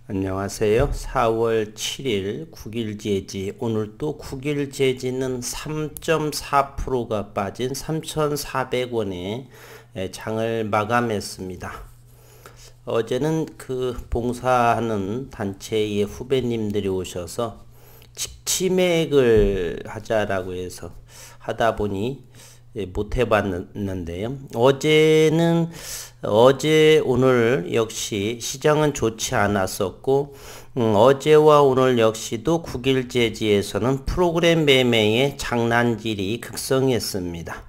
안녕하세요. 4월 7일 9일 제지. 오늘 또 9일 제지는 3.4%가 빠진 3,400원에 장을 마감했습니다. 어제는 그 봉사하는 단체의 후배님들이 오셔서 직치맥을 하자라고 해서 하다 보니 못 해봤는데요. 어제 오늘 역시 시장은 좋지 않았었고, 어제와 오늘 역시도 9일 제지에서는 프로그램 매매의 장난질이 극성했습니다.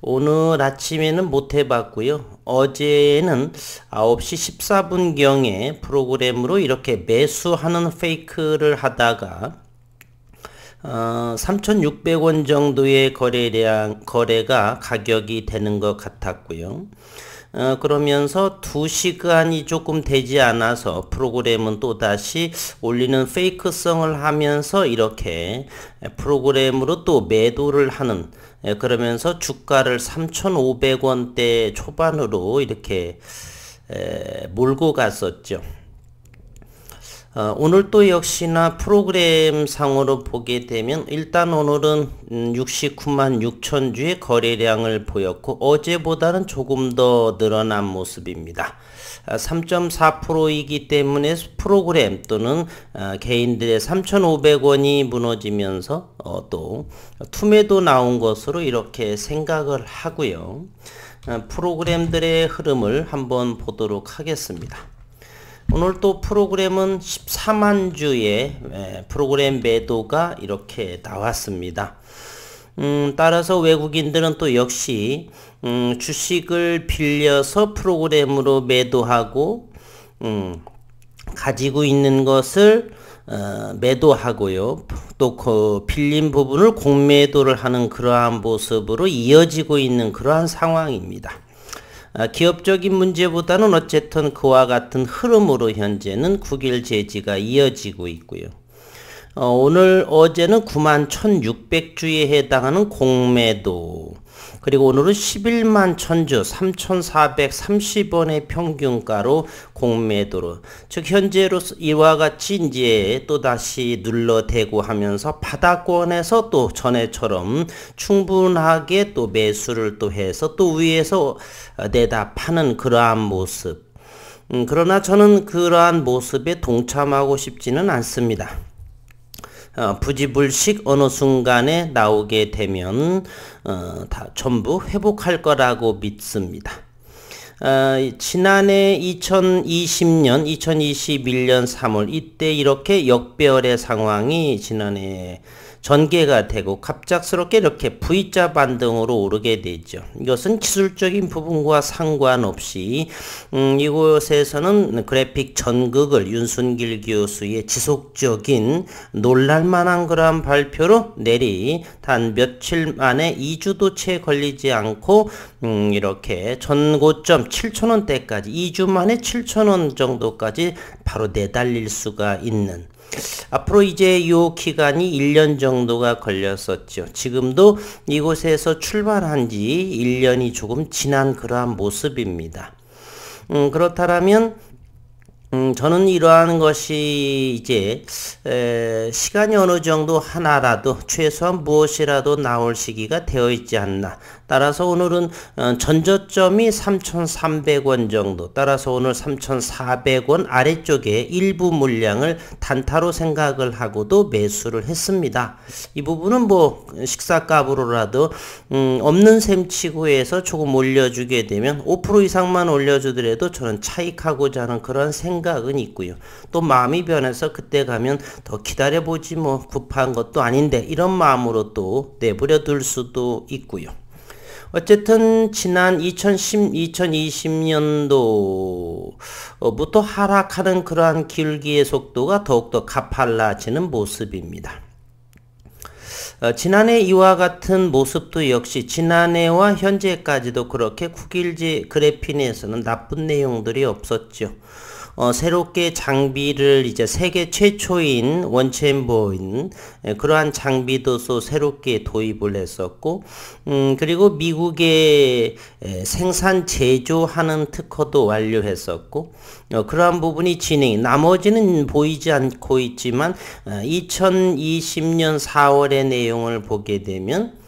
오늘 아침에는 못 해봤고요. 어제는 9시 14분경에 프로그램으로 이렇게 매수하는 페이크를 하다가 3,600원 정도의 거래가 가격이 되는 것 같았고요. 그러면서 2시간이 조금 되지 않아서 프로그램은 또다시 올리는 페이크성을 하면서 이렇게 프로그램으로 또 매도를 하는, 그러면서 주가를 3,500원대 초반으로 이렇게 몰고 갔었죠. 오늘 또 역시나 프로그램 상으로 보게 되면 일단 오늘은 69만 6천 주의 거래량을 보였고 어제보다는 조금 더 늘어난 모습입니다. 3.4%이기 때문에 프로그램 또는 개인들의 3,500원이 무너지면서 또 투매도 나온 것으로 이렇게 생각을 하고요. 프로그램들의 흐름을 한번 보도록 하겠습니다. 오늘 또 프로그램은 14만 주의 프로그램 매도가 이렇게 나왔습니다. 따라서 외국인들은 또 역시 주식을 빌려서 프로그램으로 매도하고 가지고 있는 것을 매도하고요. 또 그 빌린 부분을 공매도를 하는 그러한 모습으로 이어지고 있는 그러한 상황입니다. 기업적인 문제보다는 어쨌든 그와 같은 흐름으로 현재는 9일 제지가 이어지고 있고요. 어제는 9만 1,600주에 해당하는 공매도, 그리고 오늘은 11만 1,000주 3,430원의 평균가로 공매도로, 즉 현재로 이와 같이 이제 또다시 눌러대고 하면서 바닥권에서 또 전에처럼 충분하게 또 매수를 또 해서 또 위에서 내다 파는 그러한 모습. 그러나 저는 그러한 모습에 동참하고 싶지는 않습니다. 부지불식 어느 순간에 나오게 되면 다 전부 회복할 거라고 믿습니다. 지난해 2021년 3월 이때 이렇게 역배열의 상황이 지난해 전개가 되고 갑작스럽게 이렇게 V자 반등으로 오르게 되죠. 이것은 기술적인 부분과 상관없이 이곳에서는 그래픽 전극을 윤순길 교수의 지속적인 놀랄만한 그러한 발표로 내리 단 며칠 만에 2주도 채 걸리지 않고 이렇게 전고점 7,000원대까지 2주 만에 7,000원 정도까지 바로 내달릴 수가 있는, 앞으로 이제 이 기간이 1년 정도가 걸렸었죠. 지금도 이곳에서 출발한 지 1년이 조금 지난 그러한 모습입니다. 그렇다면 저는 이러한 것이 이제 시간이 어느 정도 하나라도 최소한 무엇이라도 나올 시기가 되어 있지 않나. 따라서 오늘은 전저점이 3,300원 정도, 따라서 오늘 3,400원 아래쪽에 일부 물량을 단타로 생각을 하고도 매수를 했습니다. 이 부분은 뭐 식사값으로라도 없는 셈 치고 해서 조금 올려주게 되면 5% 이상만 올려주더라도 저는 차익하고자 하는 그런 생각은 있고요. 또 마음이 변해서 그때 가면 더 기다려보지 뭐 급한 것도 아닌데 이런 마음으로 또 내버려 둘 수도 있고요. 어쨌든 지난 2020년도부터 하락하는 그러한 기울기의 속도가 더욱더 가팔라지는 모습입니다. 지난해 이와 같은 모습도 역시 지난해와 현재까지도 그렇게 9일제 그래핀에서는 나쁜 내용들이 없었죠. 새롭게 장비를 이제 세계 최초인 원체인버인 그러한 장비도 또 새롭게 도입을 했었고, 그리고 미국에 생산 제조하는 특허도 완료했었고, 그러한 부분이 진행이, 나머지는 보이지 않고 있지만 2020년 4월의 내용을 보게 되면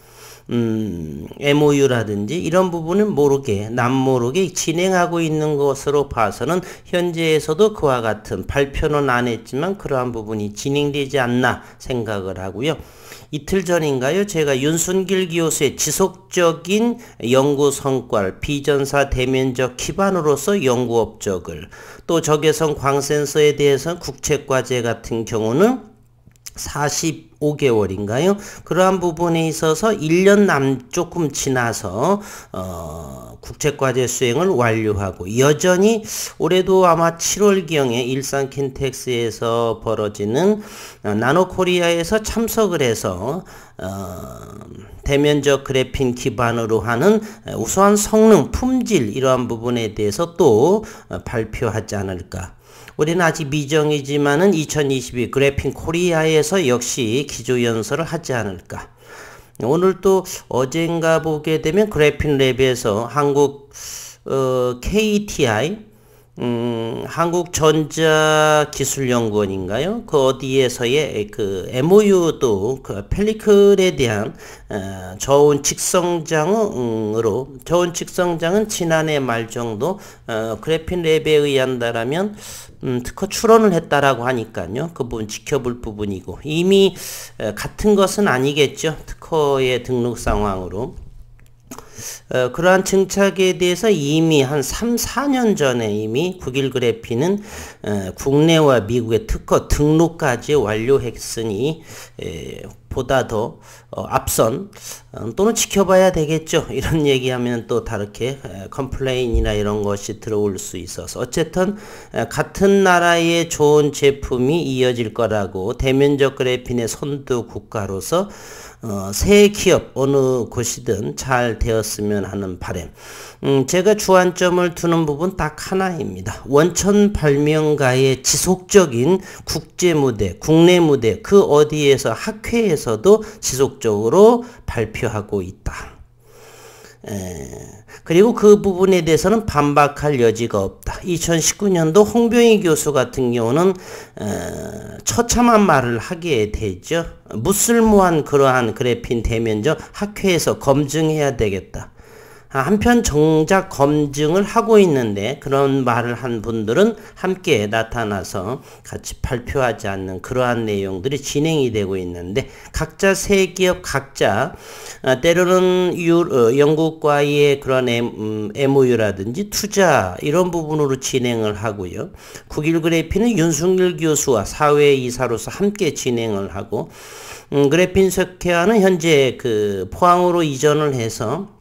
MOU라든지 이런 부분은 모르게 남모르게 진행하고 있는 것으로 봐서는 현재에서도 그와 같은 발표는 안 했지만 그러한 부분이 진행되지 않나 생각을 하고요. 이틀 전인가요? 제가 윤순길 교수의 지속적인 연구 성과를 비전사 대면적 기반으로서 연구 업적을, 또 적외선 광센서에 대해서 국책과제 같은 경우는 45개월인가요? 그러한 부분에 있어서 1년 조금 지나서 국책과제 수행을 완료하고, 여전히 올해도 아마 7월경에 일산 킨텍스에서 벌어지는 나노코리아에서 참석을 해서 대면적 그래핀 기반으로 하는 우수한 성능, 품질 이러한 부분에 대해서 또 발표하지 않을까. 우리는 아직 미정이지만은 2022 그래핀 코리아에서 역시 기조연설을 하지 않을까. 오늘 또 어젠가 보게 되면 그래핀 랩에서 한국 KTI 한국전자기술연구원인가요? 그 어디에서의 그 MOU도 그 펠리클에 대한 저온 직성장은 지난해 말 정도 그래핀 랩에 의한다라면 특허 출원을 했다라고 하니까요. 그 부분 지켜볼 부분이고, 이미 같은 것은 아니겠죠. 특허의 등록 상황으로. 그러한 증착에 대해서 이미 한 3, 4년 전에 이미 국일그래핀은 국내와 미국의 특허 등록까지 완료했으니 보다 더 앞선 또는 지켜봐야 되겠죠. 이런 얘기하면 또 다르게 컴플레인이나 이런 것이 들어올 수 있어서, 어쨌든 같은 나라의 좋은 제품이 이어질 거라고, 대면적 그래핀의 선두 국가로서 새 기업 어느 곳이든 잘 되었으면 하는 바람. 제가 주안점을 두는 부분 딱 하나입니다. 원천 발명가의 지속적인 국제 무대, 국내 무대, 그 어디에서 학회에서도 지속적으로 발표하고 있다. 그리고 그 부분에 대해서는 반박할 여지가 없다. 2019년도 홍병희 교수 같은 경우는 처참한 말을 하게 되죠. 무쓸모한 그러한 그래핀 대면적 학회에서 검증해야 되겠다. 한편 정작 검증을 하고 있는데 그런 말을 한 분들은 함께 나타나서 같이 발표하지 않는 그러한 내용들이 진행이 되고 있는데, 각자 세 기업 각자 때로는 영국과의 그런 MOU라든지 투자 이런 부분으로 진행을 하고요. 국일그래핀은 윤순길 교수와 사회이사로서 함께 진행을 하고, 그래핀 석회화는 현재 그 포항으로 이전을 해서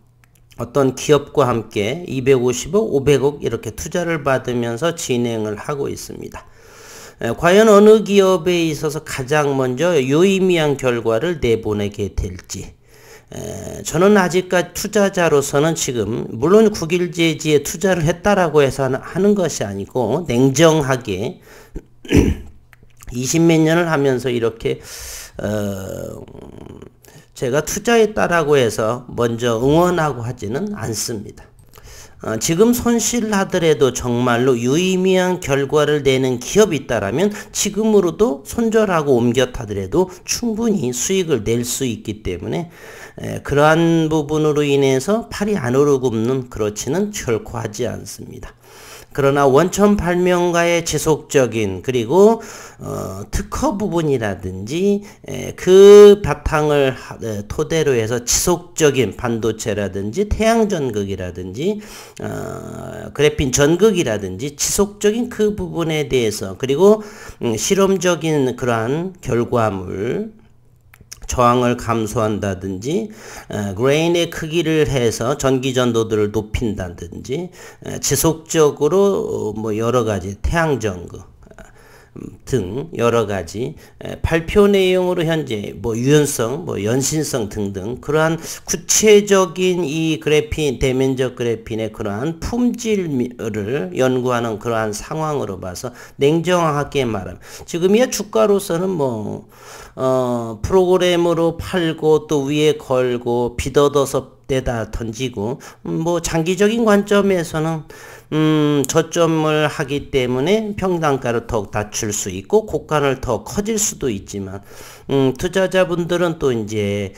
어떤 기업과 함께 250억, 500억 이렇게 투자를 받으면서 진행을 하고 있습니다. 과연 어느 기업에 있어서 가장 먼저 유의미한 결과를 내보내게 될지, 저는 아직까지 투자자로서는 지금 물론 국일제지에 투자를 했다라고 해서 하는 것이 아니고, 냉정하게 20몇 년을 하면서 이렇게 제가 투자했다라고 해서 먼저 응원하고 하지는 않습니다. 지금 손실하더라도 정말로 유의미한 결과를 내는 기업이 있다라면 지금으로도 손절하고 옮겨 타더라도 충분히 수익을 낼 수 있기 때문에 그러한 부분으로 인해서 팔이 안 오르굽는 그렇지는 결코 하지 않습니다. 그러나 원천 발명가의 지속적인, 그리고 특허 부분이라든지 그 바탕을 토대로 해서 지속적인 반도체라든지 태양전극이라든지 그래핀 전극이라든지 지속적인 그 부분에 대해서, 그리고 실험적인 그러한 결과물, 저항을 감소한다든지 그레인의 크기를 해서 전기전도들을 높인다든지 지속적으로 뭐 여러가지 태양전극, 등 여러 가지 발표 내용으로 현재 뭐 유연성, 뭐 연신성 등등 그러한 구체적인 이 그래핀, 대면적 그래핀의 그러한 품질을 연구하는 그러한 상황으로 봐서 냉정하게 말하면 지금이야 주가로서는 뭐 프로그램으로 팔고 또 위에 걸고 빚어둬서 내다 던지고 뭐 장기적인 관점에서는 저점을 하기 때문에 평단가를 더욱 낮출 수 있고 고가를 더 커질 수도 있지만 투자자분들은 또 이제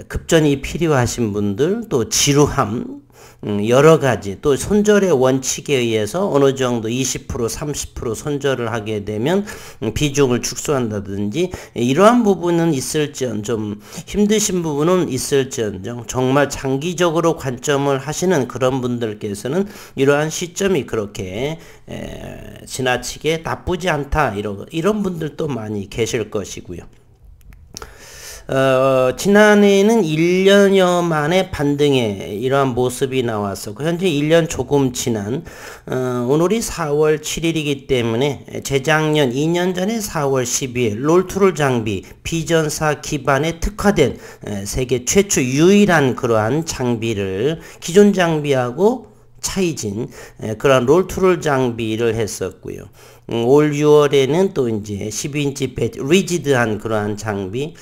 급전이 필요하신 분들 또 지루함 여러 가지 또 손절의 원칙에 의해서 어느 정도 20% 30% 손절을 하게 되면 비중을 축소한다든지 이러한 부분은 있을지언정 좀 힘드신 부분은 있을지언정 정말 장기적으로 관점을 하시는 그런 분들께서는 이러한 시점이 그렇게 지나치게 나쁘지 않다 이런 분들도 많이 계실 것이고요. 지난해에는 1년여 만에 반등의 이러한 모습이 나왔었고 현재 1년 조금 지난 오늘이 4월 7일이기 때문에 재작년 2년 전에 4월 12일 롤투를 장비 비전사 기반에 특화된 세계 최초 유일한 그러한 장비를 기존 장비하고 차이진 그런 롤투를 장비를 했었고요. 올 6월에는 또 이제 12인치 배지, 리지드한 그러한 장비.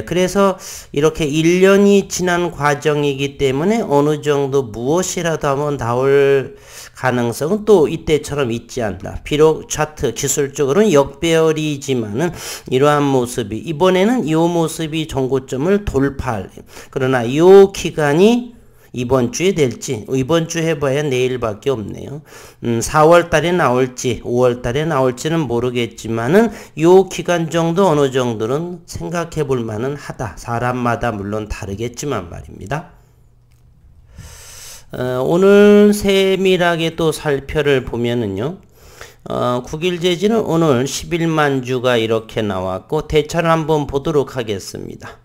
그래서 이렇게 1년이 지난 과정이기 때문에 어느 정도 무엇이라도 한번 나올 가능성은 또 이때처럼 있지 않다. 비록 차트 기술적으로는 역배열이지만은 이러한 모습이 이번에는 이 모습이 정고점을 돌파할 그러나 이 기간이 이번 주에 될지 이번 주 해봐야 내일밖에 없네요. 4월 달에 나올지 5월 달에 나올지는 모르겠지만은 요 기간 정도 어느 정도는 생각해 볼 만은 하다. 사람마다 물론 다르겠지만 말입니다. 오늘 세밀하게 또 살펴를 보면은요. 9일 재지는 오늘 11만 주가 이렇게 나왔고 대차를 한번 보도록 하겠습니다.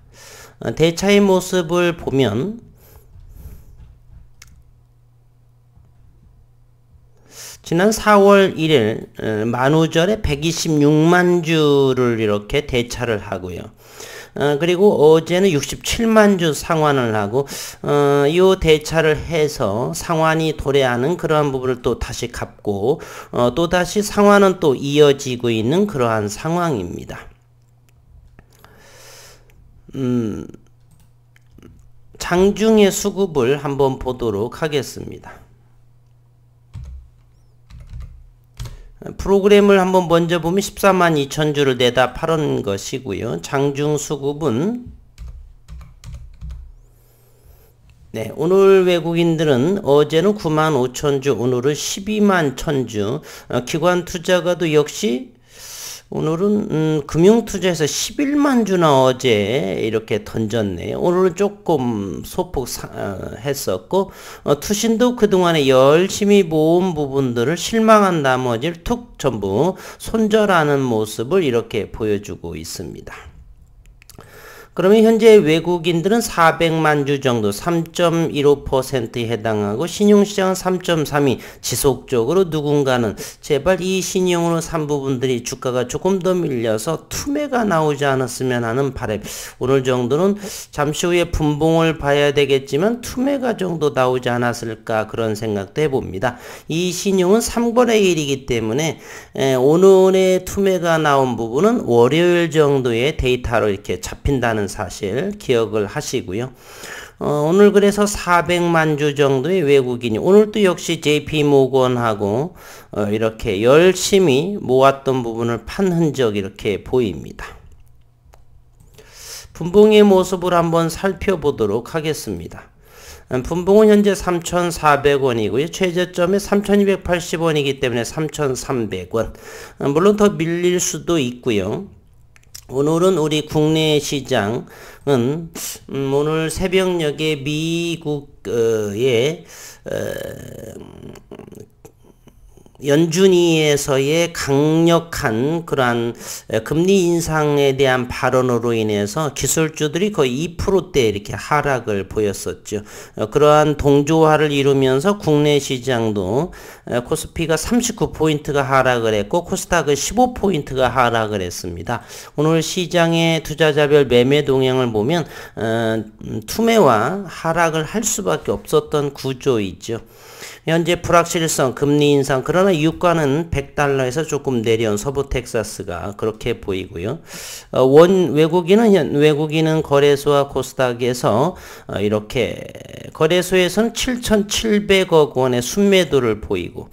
대차의 모습을 보면 지난 4월 1일 만우절에 126만 주를 이렇게 대차를 하고요. 그리고 어제는 67만 주 상환을 하고 이 대차를 해서 상환이 도래하는 그러한 부분을 또 다시 갚고 또 다시 상환은 또 이어지고 있는 그러한 상황입니다. 장중의 수급을 한번 보도록 하겠습니다. 프로그램을 한번 먼저 보면 14만 2천 주를 내다 팔은 것이고요. 장중 수급은 네, 오늘 외국인들은 어제는 9만 5천 주, 오늘은 12만 1천 주. 기관 투자가도 역시 오늘은 금융투자에서 11만 주나 어제 이렇게 던졌네요. 오늘은 조금 소폭 했었고 투신도 그동안에 열심히 모은 부분들을 실망한 나머지를 툭 전부 손절하는 모습을 이렇게 보여주고 있습니다. 그러면 현재 외국인들은 400만 주 정도 3.15%에 해당하고 신용시장은 3.32 지속적으로 누군가는 제발 이 신용으로 산 부분들이 주가가 조금 더 밀려서 투매가 나오지 않았으면 하는 바람. 오늘 정도는 잠시 후에 분봉을 봐야 되겠지만 투매가 정도 나오지 않았을까 그런 생각도 해봅니다. 이 신용은 3분의 1이기 때문에 오늘의 투매가 나온 부분은 월요일 정도의 데이터로 이렇게 잡힌다는 사실 기억을 하시고요. 오늘 그래서 400만 주 정도의 외국인이 오늘도 역시 JP모건하고 이렇게 열심히 모았던 부분을 판 흔적 이렇게 보입니다. 분봉의 모습을 한번 살펴보도록 하겠습니다. 분봉은 현재 3,400원이고요. 최저점이 3,280원이기 때문에 3,300원. 물론 더 밀릴 수도 있고요. 오늘은 우리 국내 시장은 오늘 새벽녘에 미국의 연준위에서의 강력한 그러한 금리 인상에 대한 발언으로 인해서 기술주들이 거의 2%대 이렇게 하락을 보였었죠. 그러한 동조화를 이루면서 국내 시장도 코스피가 39포인트가 하락을 했고 코스닥은 15포인트가 하락을 했습니다. 오늘 시장의 투자자별 매매 동향을 보면 투매와 하락을 할 수밖에 없었던 구조이죠. 현재 불확실성, 금리 인상, 그러나 유가는 100달러에서 조금 내려온 서부 텍사스가 그렇게 보이고요. 외국인은 거래소와 코스닥에서 이렇게 거래소에서는 7,700억 원의 순매도를 보이고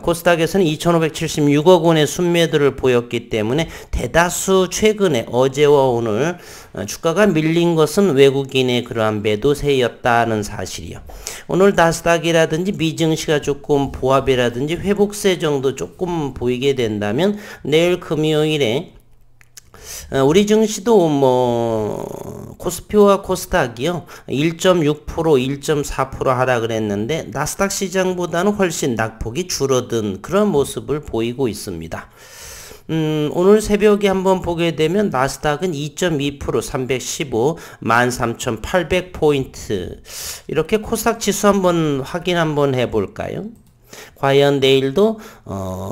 코스닥에서는 2,576억 원의 순매도를 보였기 때문에 대다수 최근에 어제와 오늘 주가가 밀린 것은 외국인의 그러한 매도세였다는 사실이요. 오늘 나스닥이라든지 미증시가 조금 보합이라든지 회복세 정도 조금 보이게 된다면 내일 금요일에 우리 증시도 코스피와 코스닥이요 1.6% 1.4% 하락을 했는데 나스닥 시장보다는 훨씬 낙폭이 줄어든 그런 모습을 보이고 있습니다. 오늘 새벽에 한번 보게 되면 나스닥은 2.2% 315 13,800포인트 이렇게 코스닥 지수 한번 확인 한번 해볼까요? 과연 내일도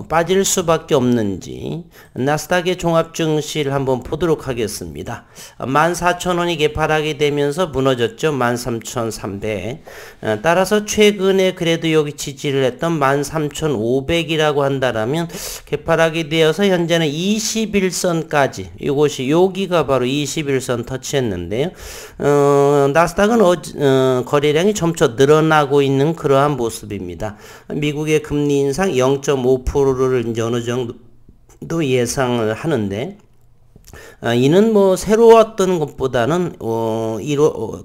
빠질 수밖에 없는지 나스닥의 종합증시를 한번 보도록 하겠습니다. 14,000원이 개파하게 되면서 무너졌죠. 13,300. 따라서 최근에 그래도 여기 지지를 했던 13,500이라고 한다라면 개파하게 되어서 현재는 21선까지 이곳이 여기가 바로 21선 터치했는데요. 나스닥은 거래량이 점차 늘어나고 있는 그러한 모습입니다. 미국의 금리 인상 0.5%를 이제 어느 정도 예상을 하는데 이는 새로웠던 것보다는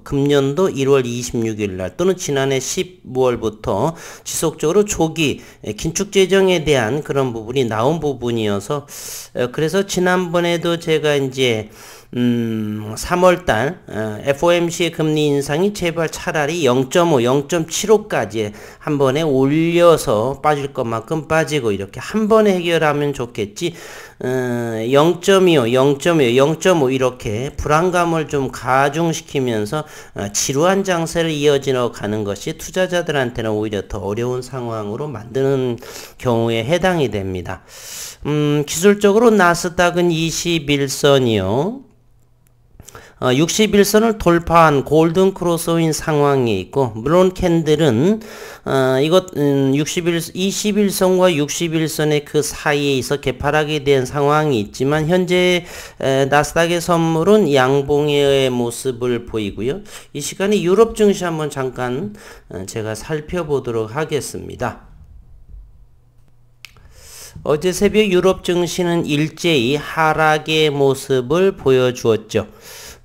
금년도 1월 26일 날 또는 지난해 10월부터 지속적으로 조기 긴축 재정에 대한 그런 부분이 나온 부분이어서 그래서 지난번에도 제가 이제 3월달 FOMC의 금리 인상이 제발 차라리 0.5, 0.75까지 한 번에 올려서 빠질 것만큼 빠지고 이렇게 한 번에 해결하면 좋겠지 0.25, 0.5 이렇게 불안감을 좀 가중시키면서 지루한 장세를 이어지러 가는 것이 투자자들한테는 오히려 더 어려운 상황으로 만드는 경우에 해당이 됩니다. 기술적으로 나스닥은 21선이요. 61선을 돌파한 골든 크로스인 상황이 있고 물론 캔들은 21선과 61선의 그 사이에 있어 개파하게 된 상황이 있지만 현재 나스닥의 선물은 양봉의 모습을 보이고요. 이 시간에 유럽 증시 한번 잠깐 제가 살펴보도록 하겠습니다. 어제 새벽 유럽 증시는 일제히 하락의 모습을 보여주었죠.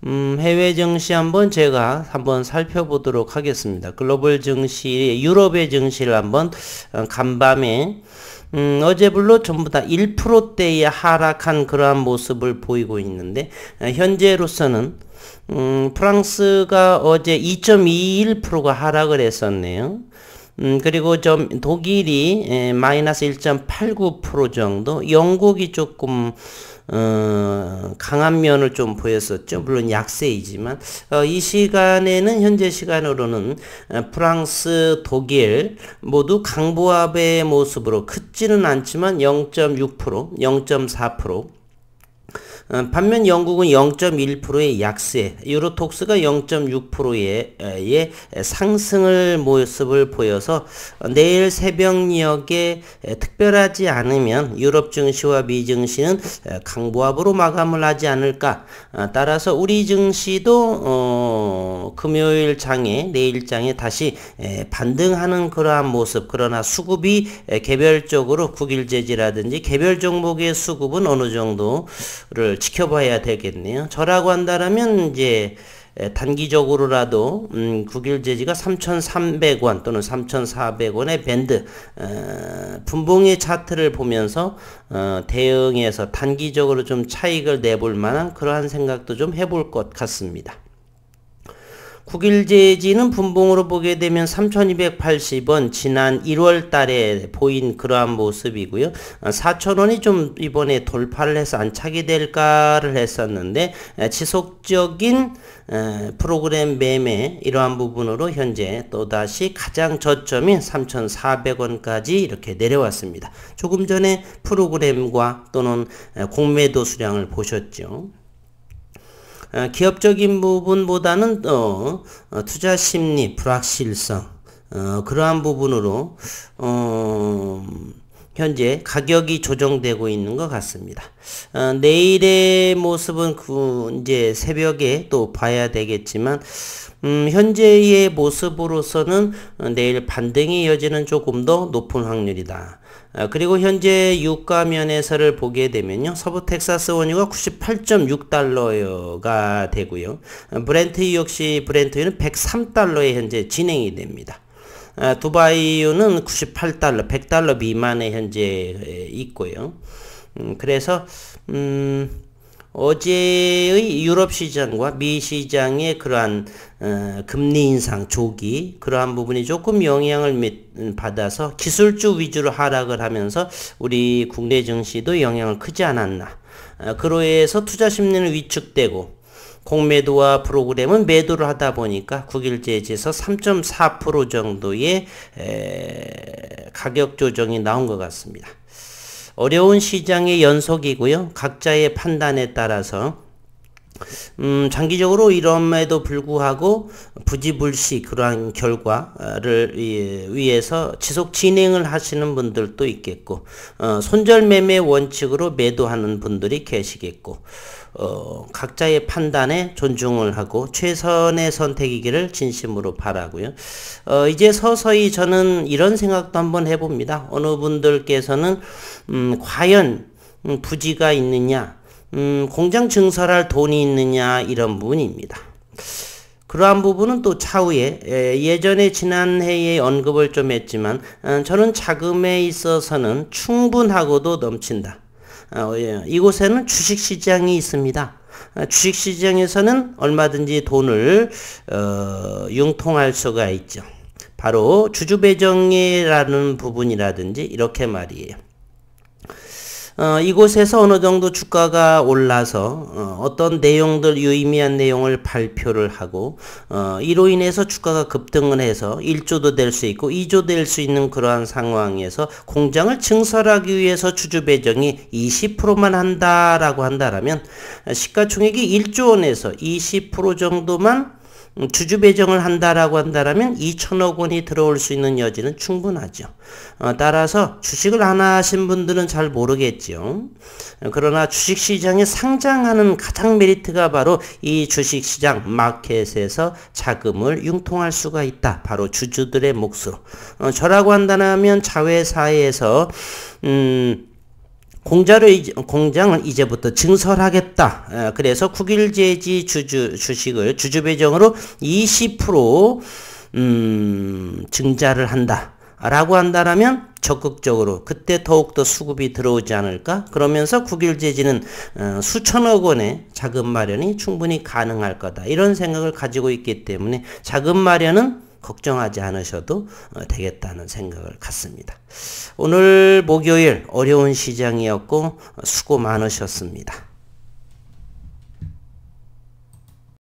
해외 증시 제가 한번 살펴보도록 하겠습니다. 글로벌 증시, 유럽의 증시를 한번 간밤에 어제 물론 전부 다 1%대의 하락한 그러한 모습을 보이고 있는데 현재로서는 프랑스가 어제 2.21%가 하락을 했었네요. 그리고 독일이 마이너스 1.89% 정도, 영국이 조금 강한 면을 좀 보였었죠. 물론 약세이지만 이 시간에는 현재 시간으로는 프랑스, 독일 모두 강보합의 모습으로 크지는 않지만 0.6%, 0.4%. 반면 영국은 0.1%의 약세, 유로톡스가 0.6%의 상승을 모습을 보여서 내일 새벽녘에 특별하지 않으면 유럽 증시와 미 증시는 강보합으로 마감을 하지 않을까. 따라서 우리 증시도 금요일 장에 내일 장에 다시 반등하는 그러한 모습. 그러나 수급이 개별적으로 국일제지라든지 개별 종목의 수급은 어느 정도를 지켜봐야 되겠네요. 저라고 한다면 이제 단기적으로라도 국일제지가 3,300원 또는 3,400원의 밴드 분봉의 차트를 보면서 대응해서 단기적으로 좀 차익을 내볼 만한 그러한 생각도 좀 해볼 것 같습니다. 국일제지는 분봉으로 보게 되면 3,280원 지난 1월 달에 보인 그러한 모습이고요. 4,000원이 좀 이번에 돌파를 해서 안착이 될까를 했었는데 지속적인 프로그램 매매 이러한 부분으로 현재 또다시 가장 저점인 3,400원까지 이렇게 내려왔습니다. 조금 전에 프로그램과 또는 공매도 수량을 보셨죠. 기업적인 부분보다는 투자 심리, 불확실성 그러한 부분으로 현재 가격이 조정되고 있는 것 같습니다. 내일의 모습은 이제 새벽에 또 봐야 되겠지만 현재의 모습으로서는 내일 반등의 여지는 조금 더 높은 확률이다. 그리고 현재 유가 면에서를 보게 되면요. 서부 텍사스 원유가 98.6달러가 되고요. 브렌트 역시 브렌트유는 103달러에 현재 진행이 됩니다. 두바이유는 98달러, 100달러 미만에 현재 있고요. 그래서 어제의 유럽 시장과 미 시장의 그러한 금리 인상 조기 그러한 부분이 조금 영향을 받아서 기술주 위주로 하락을 하면서 우리 국내 증시도 영향을 크지 않았나. 그로 인해서 투자 심리는 위축되고 공매도와 프로그램은 매도를 하다 보니까 국일제지에서 3.4% 정도의 가격 조정이 나온 것 같습니다. 어려운 시장의 연속이고요. 각자의 판단에 따라서 장기적으로 이럼에도 불구하고 부지불식 그러한 결과를 위해서 지속 진행을 하시는 분들도 있겠고 손절매매 원칙으로 매도하는 분들이 계시겠고 각자의 판단에 존중을 하고 최선의 선택이기를 진심으로 바라고요. 이제 서서히 저는 이런 생각도 한번 해봅니다. 어느 분들께서는 과연 부지가 있느냐, 공장 증설할 돈이 있느냐 이런 부분입니다. 그러한 부분은 또 차후에 예전에 지난해에 언급을 좀 했지만 저는 자금에 있어서는 충분하고도 넘친다. 이곳에는 주식시장이 있습니다. 주식시장에서는 얼마든지 돈을 융통할 수가 있죠. 바로 주주배정이라는 부분이라든지 이렇게 말이에요. 이곳에서 어느 정도 주가가 올라서 어떤 내용들 유의미한 내용을 발표를 하고 이로 인해서 주가가 급등을 해서 1조도 될 수 있고 2조 될 수 있는 그러한 상황에서 공장을 증설하기 위해서 주주 배정이 20%만 한다라고 한다라면 시가총액이 1조 원에서 20% 정도만 주주 배정을 한다라고 한다라면 2천억 원이 들어올 수 있는 여지는 충분하죠. 따라서 주식을 안 하신 분들은 잘 모르겠죠. 그러나 주식시장에 상장하는 가장 메리트가 바로 이 주식시장 마켓에서 자금을 융통할 수가 있다. 바로 주주들의 몫으로. 저라고 한다면 자회사에서 공장을 이제부터 증설하겠다. 그래서 국일제지 주식을 주주 배정으로 20% 증자를 한다. 라고 한다라면 적극적으로 그때 더욱더 수급이 들어오지 않을까? 그러면서 국일제지는 수천억 원의 자금 마련이 충분히 가능할 거다. 이런 생각을 가지고 있기 때문에 자금 마련은 걱정하지 않으셔도 되겠다는 생각을 갖습니다. 오늘 목요일 어려운 시장이었고 수고 많으셨습니다.